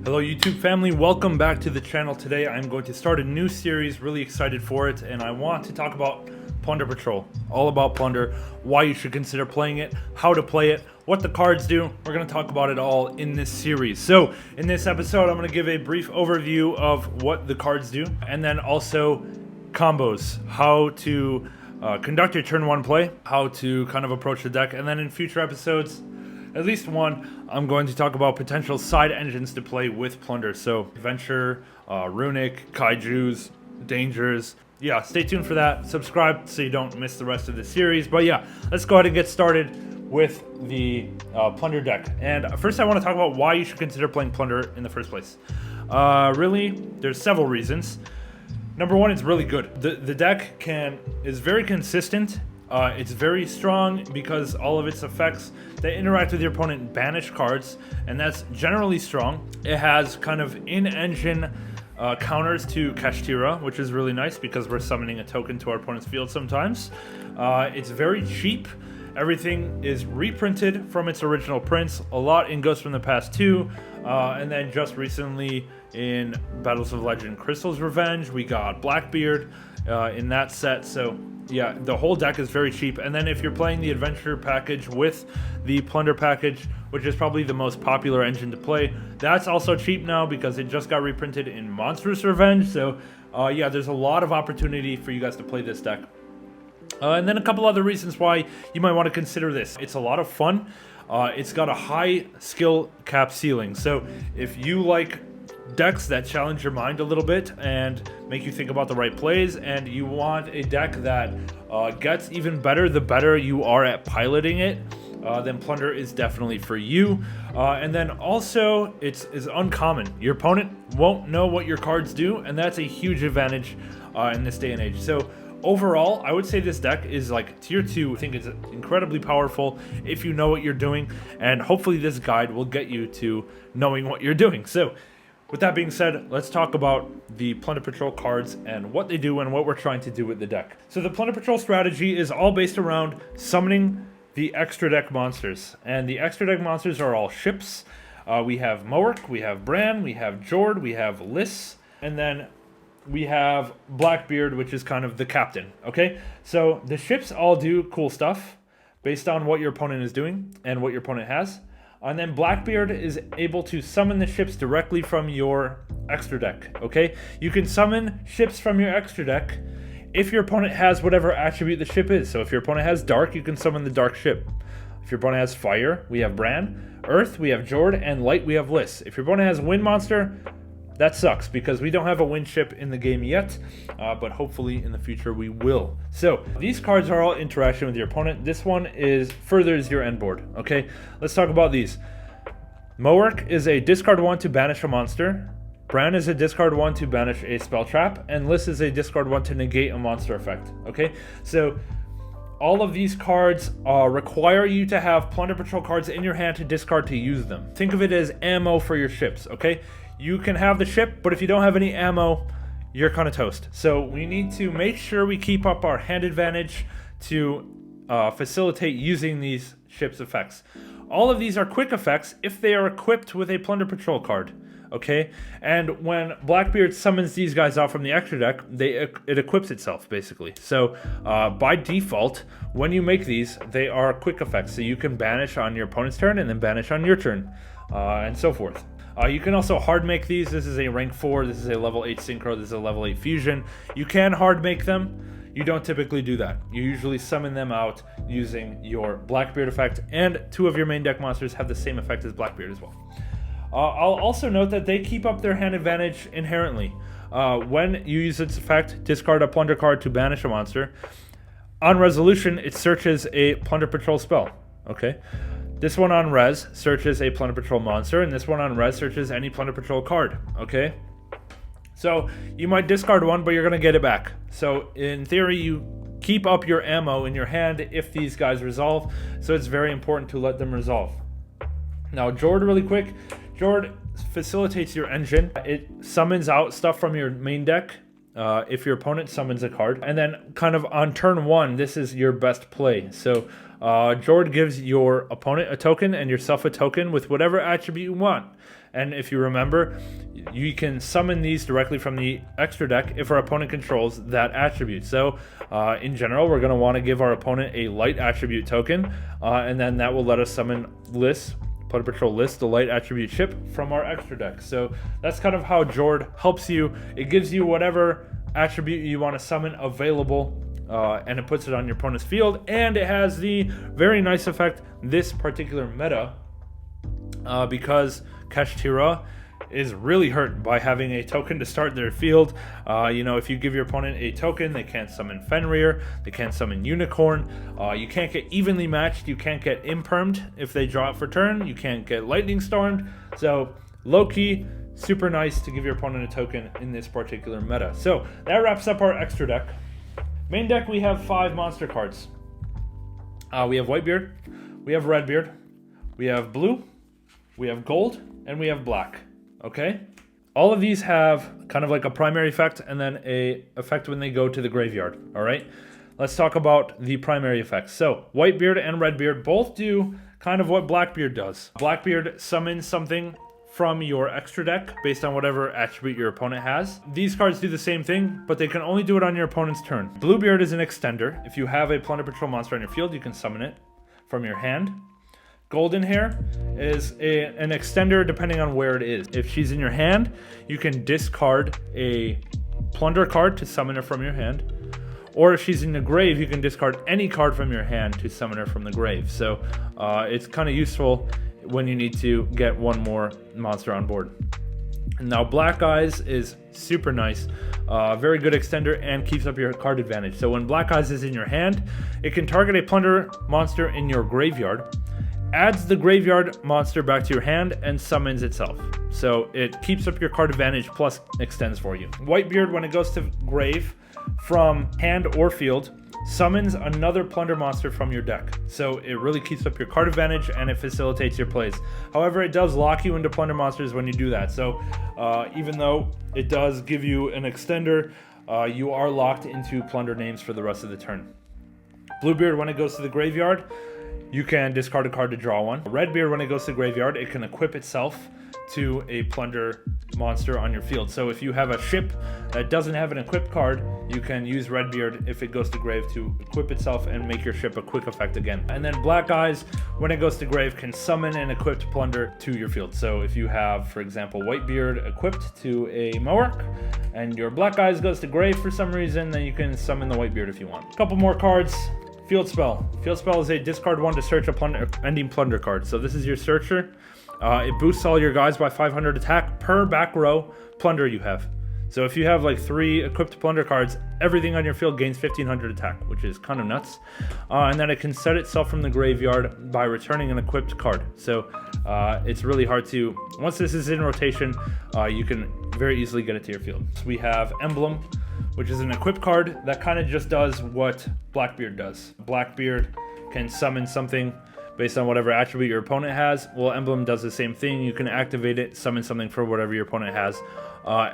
Hello YouTube family, welcome back to the channel. Today I'm going to start a new series, really excited for it, and I want to talk about Plunder Patrol. All about Plunder, why you should consider playing it, how to play it, what the cards do. We're going to talk about it all in this series. So in this episode I'm going to give a brief overview of what the cards do, and then also combos, how to conduct your turn one play, how to kind of approach the deck, and then in future episodes, at least one, I'm going to talk about potential side engines to play with Plunder. So Adventure, Runic, Kaijus, Dangers. Yeah, stay tuned for that. Subscribe so you don't miss the rest of the series. But yeah, let's go ahead and get started with the Plunder deck. And first I want to talk about why you should consider playing Plunder in the first place. Really, there's several reasons. Number one, it's really good. The deck is very consistent. It's very strong because all of its effects, they interact with your opponent and banish cards, and that's generally strong. It has kind of in-engine counters to Kashtira, which is really nice because we're summoning a token to our opponent's field sometimes. It's very cheap. Everything is reprinted from its original prints, a lot in Ghosts from the Past 2, and then just recently in Battles of Legend Crystal's Revenge, we got Blackbeard in that set, so yeah, the whole deck is very cheap. And then if you're playing the Adventure package with the Plunder package, which is probably the most popular engine to play, that's also cheap now because it just got reprinted in Monstrous Revenge, so yeah, there's a lot of opportunity for you guys to play this deck. And then a couple other reasons why you might want to consider this. It's a lot of fun. It's got a high skill cap ceiling. So if you like decks that challenge your mind a little bit and make you think about the right plays, and you want a deck that gets even better the better you are at piloting it, then Plunder is definitely for you. And then also, it's uncommon. Your opponent won't know what your cards do, and that's a huge advantage in this day and age. So overall, I would say this deck is like tier 2. I think it's incredibly powerful if you know what you're doing, and hopefully this guide will get you to knowing what you're doing. So with that being said, let's talk about the Plunder Patrol cards and what they do and what we're trying to do with the deck. So the Plunder Patrol strategy is all based around summoning the extra deck monsters. And the extra deck monsters are all ships. We have Moerk, we have Bran, we have Jord, we have Liss, and then we have Blackbeard, which is kind of the captain, okay? So the ships all do cool stuff based on what your opponent is doing and what your opponent has. And then Blackbeard is able to summon the ships directly from your extra deck, okay? You can summon ships from your extra deck if your opponent has whatever attribute the ship is. So if your opponent has Dark, you can summon the Dark ship. If your opponent has Fire, we have Bran. Earth, we have Jord. And Light, we have Liss. If your opponent has Wind Monster, that sucks because we don't have a wind ship in the game yet, but hopefully in the future we will. So these cards are all interaction with your opponent. This one furthers your end board, okay? Let's talk about these. Moerk is a discard 1 to banish a monster. Bran is a discard 1 to banish a spell trap. And Liss is a discard 1 to negate a monster effect, okay? So all of these cards require you to have Plunder Patrol cards in your hand to discard to use them. Think of it as ammo for your ships, okay? You can have the ship, but if you don't have any ammo, you're kind of toast. So we need to make sure we keep up our hand advantage to facilitate using these ships' effects. All of these are quick effects if they are equipped with a Plunder Patrol card, okay? And when Blackbeard summons these guys out from the extra deck, it equips itself, basically. So by default, when you make these, they are quick effects. So you can banish on your opponent's turn and then banish on your turn, and so forth. You can also hard make these. This is a rank 4, this is a level 8 synchro, this is a level 8 fusion. You can hard make them. You don't typically do that. You usually summon them out using your Blackbeard effect, and 2 of your main deck monsters have the same effect as Blackbeard as well. I'll also note that they keep up their hand advantage inherently. When you use its effect, discard a Plunder card to banish a monster. On resolution, it searches a Plunder Patrol spell, okay? This one on res searches a Plunder Patrol monster, and this one on res searches any Plunder Patrol card, okay? So you might discard one, but you're going to get it back. So in theory, you keep up your ammo in your hand if these guys resolve, so it's very important to let them resolve. Now, Jord, really quick. Jord facilitates your engine. It summons out stuff from your main deck if your opponent summons a card. And then kind of on turn 1, this is your best play. So Jord gives your opponent a token and yourself a token with whatever attribute you want. And if you remember, you can summon these directly from the extra deck if our opponent controls that attribute. So in general, we're going to want to give our opponent a light attribute token, and then that will let us summon lists, Plunder Patrol list, the light attribute ship from our extra deck. So that's kind of how Jord helps you. It gives you whatever attribute you want to summon available, and it puts it on your opponent's field, and it has the very nice effect this particular meta, because Kashtira is really hurt by having a token to start their field. You know, if you give your opponent a token, they can't summon Fenrir, they can't summon Unicorn, you can't get evenly matched, you can't get impermed if they draw it for turn, you can't get lightning stormed. So low-key, super nice to give your opponent a token in this particular meta. So that wraps up our extra deck. Main deck, we have 5 monster cards. We have Whitebeard, we have Redbeard, we have Blue, we have Gold, and we have Black. Okay? All of these have kind of like a primary effect and then a effect when they go to the graveyard. All right? Let's talk about the primary effects. So Whitebeard and Redbeard both do kind of what Blackbeard does. Blackbeard summons something from your extra deck based on whatever attribute your opponent has. These cards do the same thing, but they can only do it on your opponent's turn. Bluebeard is an extender. If you have a Plunder Patrol monster on your field, you can summon it from your hand. Golden Hair is an extender depending on where it is. If she's in your hand, you can discard a Plunder card to summon her from your hand. Or if she's in the grave, you can discard any card from your hand to summon her from the grave. So it's kind of useful when you need to get one more monster on board. Now Black Eyes is super nice, very good extender, and keeps up your card advantage. So when Black Eyes is in your hand, it can target a Plunder monster in your graveyard, adds the graveyard monster back to your hand, and summons itself. So it keeps up your card advantage plus extends for you. Whitebeard, when it goes to grave from hand or field, summons another Plunder monster from your deck. So it really keeps up your card advantage and it facilitates your plays. However, it does lock you into Plunder monsters when you do that. So even though it does give you an extender, you are locked into Plunder names for the rest of the turn. Bluebeard, when it goes to the graveyard, you can discard a card to draw one. Redbeard, when it goes to the graveyard, it can equip itself to a Plunder monster on your field. So if you have a ship that doesn't have an equipped card, you can use Redbeard if it goes to grave to equip itself and make your ship a quick effect again. And then Black Eyes, when it goes to grave, can summon an equipped Plunder to your field. So if you have, for example, Whitebeard equipped to a Moark, and your Black Eyes goes to grave for some reason, then you can summon the Whitebeard if you want. A couple more cards. Field Spell. Field Spell is a discard one to search a ending Plunder card. So this is your searcher. It boosts all your guys by 500 attack per back row Plunder you have. So if you have like 3 equipped Plunder cards, everything on your field gains 1500 attack, which is kind of nuts. And then it can set itself from the graveyard by returning an equipped card. So it's really hard to, once this is in rotation, you can very easily get it to your field. So we have Emblem, which is an equipped card that kind of just does what Blackbeard does. Blackbeard can summon something based on whatever attribute your opponent has. Well, Emblem does the same thing. You can activate it, summon something for whatever your opponent has,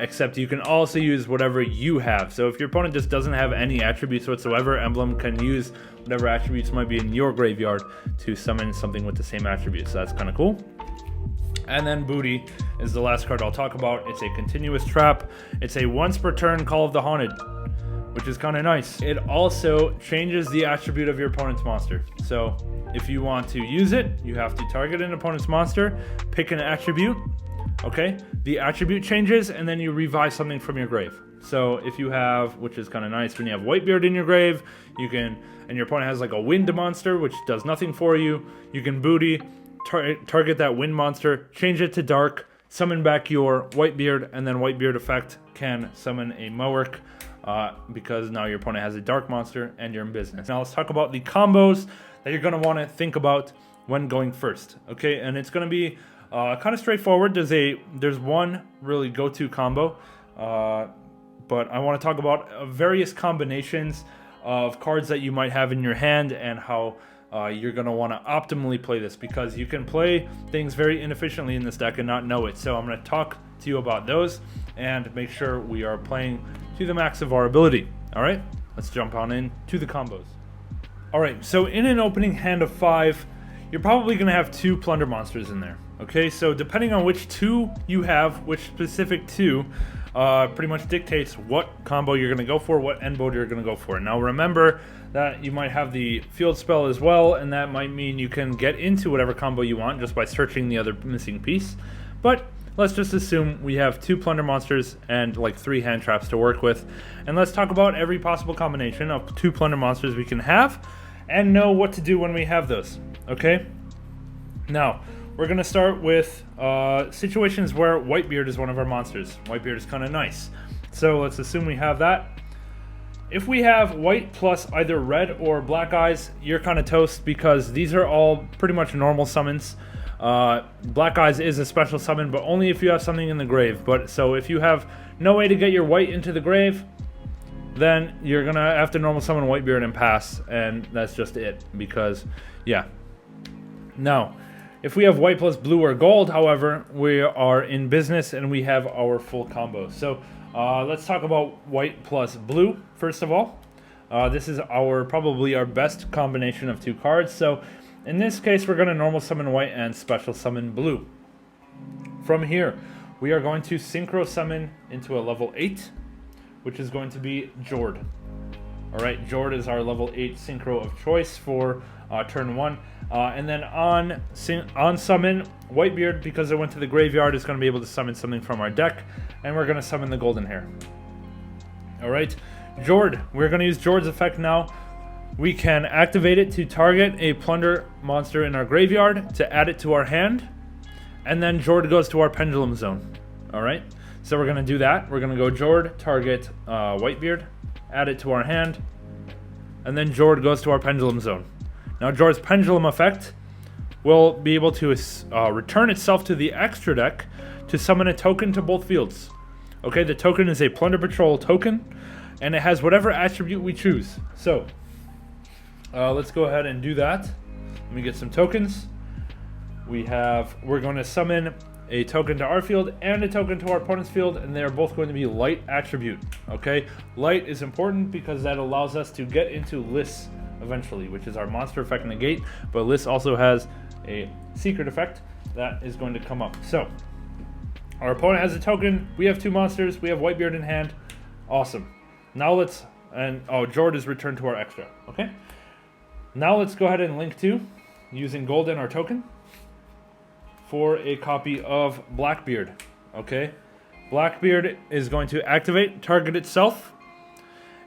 except you can also use whatever you have. So if your opponent just doesn't have any attributes whatsoever, Emblem can use whatever attributes might be in your graveyard to summon something with the same attributes. So that's kind of cool. And then Booty is the last card I'll talk about. It's a continuous trap. It's a once per turn Call of the Haunted, which is kind of nice. It also changes the attribute of your opponent's monster. So if you want to use it, you have to target an opponent's monster, pick an attribute, okay? The attribute changes, and then you revive something from your grave. So if you have, which is kind of nice, when you have Whitebeard in your grave, you can, and your opponent has like a wind monster, which does nothing for you, you can Booty, target that wind monster, change it to dark, summon back your Whitebeard, and then Whitebeard effect can summon a Moark, because now your opponent has a dark monster and you're in business. Now let's talk about the combos that you're going to want to think about when going first. Okay, and it's going to be kind of straightforward. There's one really go-to combo, but I want to talk about various combinations of cards that you might have in your hand and how you're going to want to optimally play this, because you can play things very inefficiently in this deck and not know it. So I'm going to talk to you about those and make sure we are playing to the max of our ability. All right, let's jump on in to the combos. All right, so in an opening hand of 5, you're probably going to have 2 Plunder monsters in there. Okay, so depending on which 2 you have, which specific 2, pretty much dictates what combo you're going to go for, what end board you're going to go for. Now remember that you might have the field spell as well, and that might mean you can get into whatever combo you want just by searching the other missing piece. But let's just assume we have 2 plunder monsters and like 3 hand traps to work with. And let's talk about every possible combination of 2 plunder monsters we can have and know what to do when we have those. Okay? Now, we're going to start with situations where Whitebeard is one of our monsters. Whitebeard is kind of nice. So let's assume we have that. If we have white plus either red or black eyes, you're kind of toast because these are all pretty much normal summons. Black eyes is a special summon, but only if you have something in the grave. But so if you have no way to get your white into the grave, then you're going to have to normal summon Whitebeard and pass. And that's just it because, yeah. Now, if we have white plus blue or gold, however, we are in business and we have our full combo. So let's talk about white plus blue first of all. This is probably our best combination of 2 cards. So in this case, we're going to normal summon white and special summon blue. From here, we are going to synchro summon into a level 8, which is going to be Jord. Alright, Jord is our level 8 synchro of choice for turn 1. And then on summon, Whitebeard, because it went to the graveyard, is going to be able to summon something from our deck. And we're going to summon the Golden Hair. Alright, Jord. We're going to use Jord's effect now. We can activate it to target a plunder monster in our graveyard to add it to our hand. And then Jord goes to our pendulum zone. Alright, so we're going to do that. We're going to go Jord, target Whitebeard, add it to our hand. And then Jord goes to our pendulum zone. Now Jord's pendulum effect will be able to return itself to the extra deck to summon a token to both fields. Okay, the token is a Plunder Patrol token, and it has whatever attribute we choose. So, let's go ahead and do that. Let me get some tokens. We're going to summon a token to our field and a token to our opponent's field, and they are both going to be light attribute. Okay, light is important because that allows us to get into lists eventually, which is our monster effect negate, but list also has a secret effect that is going to come up. So our opponent has a token, we have 2 monsters, we have Whitebeard in hand. Awesome. Now Jord is returned to our extra. Okay, now let's go ahead and link to using gold in our token for a copy of Blackbeard. Okay, Blackbeard is going to activate, target itself,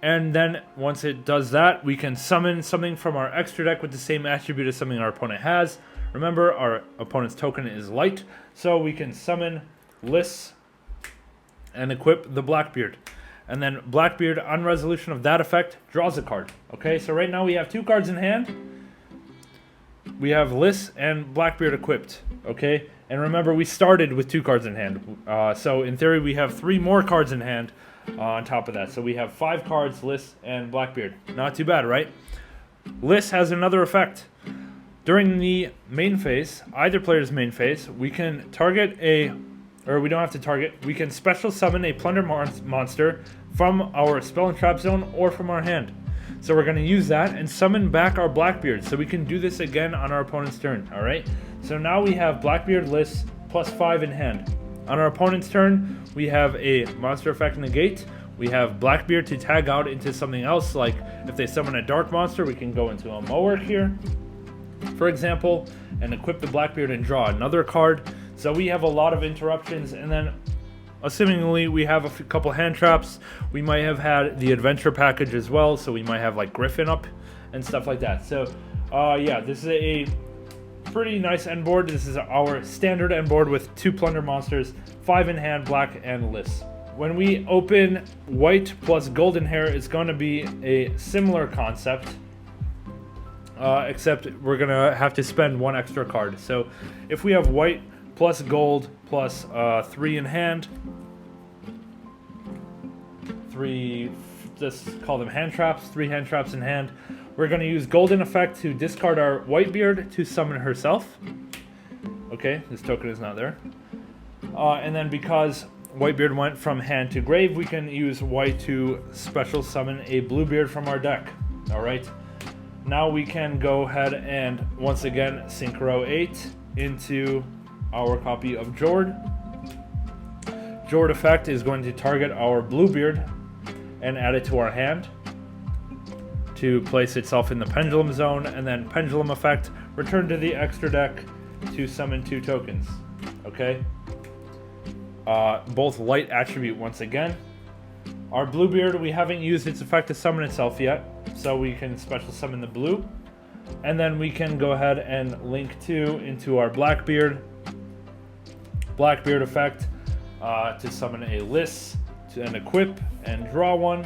and then once it does that, we can summon something from our extra deck with the same attribute as something our opponent has. Remember, our opponent's token is light, so we can summon lists and equip the Blackbeard. And then Blackbeard, on resolution of that effect, draws a card. Okay, so right now we have 2 cards in hand. We have lists and Blackbeard equipped. Okay, and remember, we started with 2 cards in hand. So in theory, we have 3 more cards in hand on top of that. So we have 5 cards, lists, and Blackbeard. Not too bad, right? List has another effect. During the main phase, either player's main phase, we can target we don't have to target, we can special summon a Plunder monster from our spell and trap zone or from our hand. So we're going to use that and summon back our Blackbeard, so we can do this again on our opponent's turn. Alright, so now we have Blackbeard list plus 5 in hand. On our opponent's turn, we have a monster effect negate. We have Blackbeard to tag out into something else, like if they summon a dark monster, we can go into a mower here, for example, and equip the Blackbeard and draw another card. So we have a lot of interruptions, and then assumingly we have a couple hand traps. We might have had the adventure package as well, so we might have like Griffin up and stuff like that. So yeah, this is a pretty nice end board. This is our standard end board with 2 plunder monsters, 5 in hand, black and lists. When we open white plus golden hair, it's going to be a similar concept, except we're going to have to spend 1 extra card. So if we have white plus gold plus 3 in hand, 3, just call them hand traps, 3 hand traps in hand. We're going to use golden effect to discard our Whitebeard to summon herself. Okay, this token is not there. And then because Whitebeard went from hand to grave, we can use white to special summon a Bluebeard from our deck. Alright, now we can go ahead and once again synchro 8 into our copy of Jord. Jord effect is going to target our Bluebeard and add it to our hand to place itself in the pendulum zone, and then pendulum effect, return to the extra deck to summon 2 tokens. Okay? Both light attribute once again. Our Bluebeard, we haven't used its effect to summon itself yet, so we can special summon the blue. And then we can go ahead and link 2 into our Blackbeard. Blackbeard effect to summon a Liss and equip and draw 1.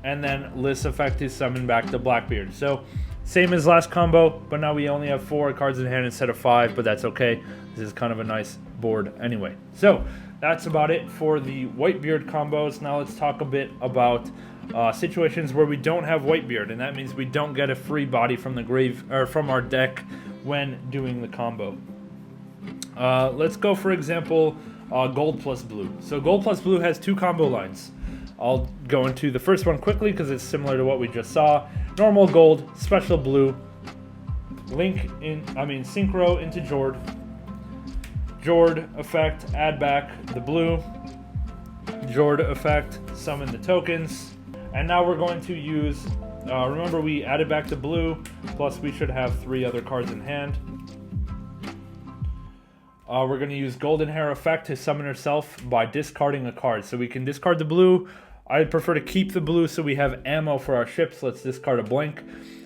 And then Liss effect to summon back the Blackbeard. So same as last combo, but now we only have 4 cards in hand instead of 5, but that's okay. This is kind of a nice board anyway. So that's about it for the Whitebeard combos. Now let's talk a bit about situations where we don't have Whitebeard, and that means we don't get a free body from the grave or from our deck when doing the combo. Let's go, for example, gold plus blue. So gold plus blue has 2 combo lines. I'll go into the first one quickly because it's similar to what we just saw. Normal gold, special blue, synchro into Jord. Jord effect, add back the blue. Jord effect, summon the tokens. And now we're going to use, remember we added back the blue, plus we should have 3 other cards in hand. We're going to use Golden Hair effect to summon herself by discarding a card. So we can discard the blue. I'd prefer to keep the blue so we have ammo for our ships. Let's discard a blank.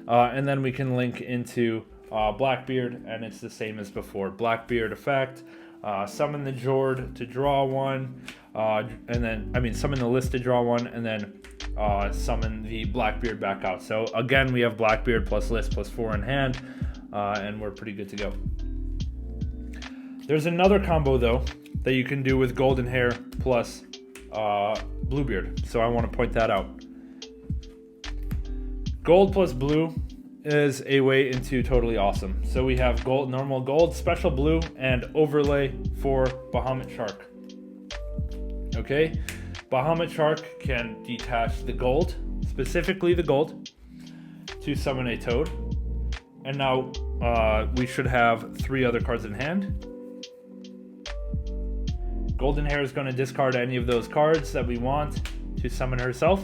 And then we can link into Blackbeard, and it's the same as before. Blackbeard effect, summon the Jord to draw 1, and then, summon the Liss to draw 1, and then summon the Blackbeard back out. So again, we have Blackbeard plus Liss plus 4 in hand, and we're pretty good to go. There's another combo though that you can do with Golden Hair plus Bluebeard, so I want to point that out. Gold plus blue is a way into totally awesome. So we have gold, normal gold, special blue, and overlay for Bahamut Shark. Okay, Bahamut Shark can detach the gold, specifically the gold, to summon a toad. And now we should have 3 other cards in hand. Golden Hair is going to discard any of those cards that we want to summon herself.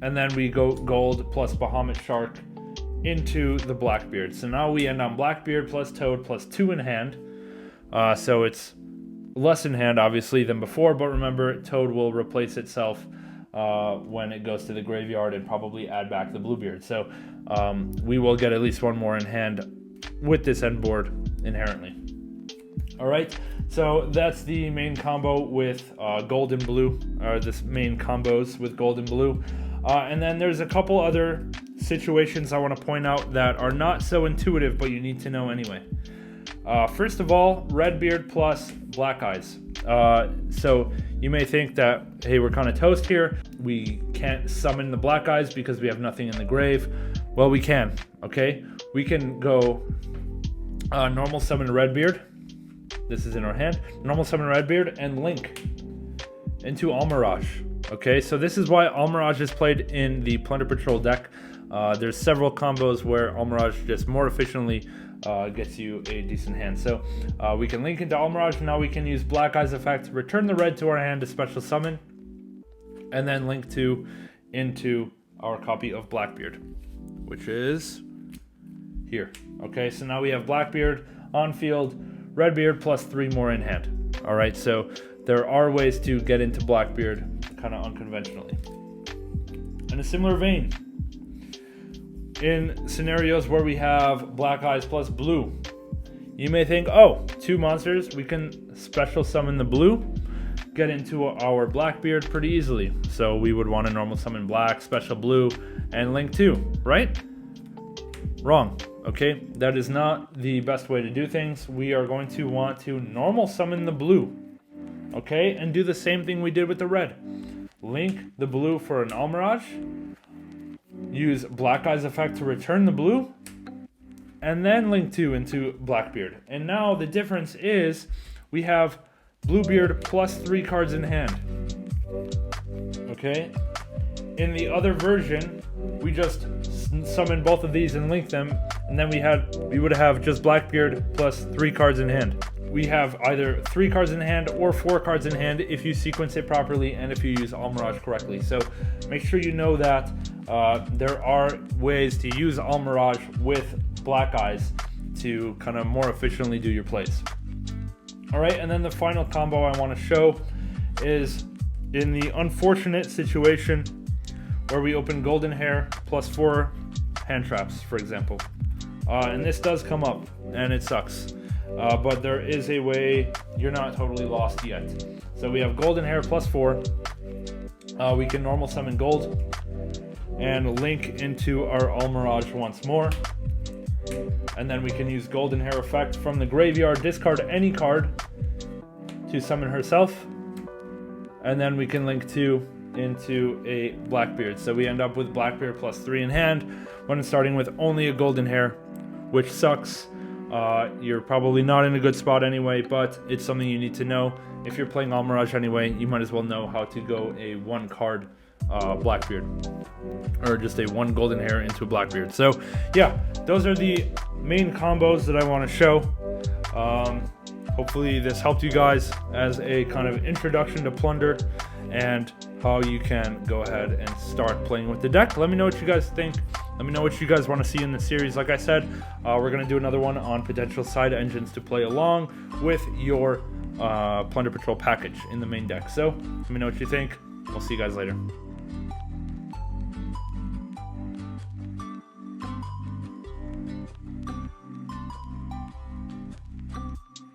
And then we go gold plus Bahamut Shark into the Blackbeard. So now we end on Blackbeard plus Toad plus 2 in hand. So it's less in hand, obviously, than before. But remember, Toad will replace itself when it goes to the graveyard and probably add back the Bluebeard. So we will get at least 1 more in hand with this end board inherently. All right, so that's the main combo with gold and blue, or this main combos with gold and blue. And then there's a couple other situations I want to point out that are not so intuitive, but you need to know anyway. First of all, Redbeard plus Black Eyes. So you may think that, hey, we're kind of toast here. We can't summon the Black Eyes because we have nothing in the grave. Well, we can, okay? We can go normal summon Redbeard. This is in our hand. Normal summon Redbeard and link into Almirage. Okay, so this is why Almirage is played in the Plunder Patrol deck. There's several combos where Almirage just more efficiently gets you a decent hand. So we can link into Almirage. Now we can use Black Eyes effect, return the red to our hand to special summon, and then link into our copy of Blackbeard, which is here. Okay, so now we have Blackbeard on field, Redbeard plus 3 more in hand. All right, so there are ways to get into Blackbeard kind of unconventionally. In a similar vein, in scenarios where we have Black Eyes plus blue, you may think, oh, 2 monsters, we can special summon the blue, get into our Blackbeard pretty easily. So we would want to normal summon black, special blue, and link 2, right? Wrong. Okay, that is not the best way to do things. We are going to want to normal summon the blue, okay, and do the same thing we did with the red. Link the blue for an Almirage, use Black Eyes effect to return the blue, and then link 2 into Blackbeard. And now the difference is we have Bluebeard plus 3 cards in hand, okay? In the other version, we just summon both of these and link them, and then we would have just Blackbeard plus 3 cards in hand. We have either 3 cards in hand or 4 cards in hand if you sequence it properly and if you use Almirage correctly. So make sure you know that there are ways to use Almirage with Black Eyes to kind of more efficiently do your plays. Alright, and then the final combo I want to show is in the unfortunate situation where we open Golden Hair plus 4 hand traps, for example. And this does come up, and it sucks. But there is a way you're not totally lost yet. So we have Golden Hair plus 4. We can normal summon gold and link into our Almirage once more. And then we can use Golden Hair effect from the graveyard, discard any card to summon herself. And then we can link 2 into a Blackbeard. So we end up with Blackbeard plus 3 in hand when starting with only a Golden Hair, which sucks. You're probably not in a good spot anyway, but it's something you need to know. If you're playing Almirage anyway, you might as well know how to go a 1 card Blackbeard, or just a 1 Golden Hair into a Blackbeard. So yeah, those are the main combos that I want to show. Hopefully this helped you guys as a kind of introduction to Plunder and how you can go ahead and start playing with the deck. Let me know what you guys think. Let me know what you guys want to see in the series. Like I said, we're going to do another one on potential side engines to play along with your Plunder Patrol package in the main deck. So let me know what you think. We'll see you guys later.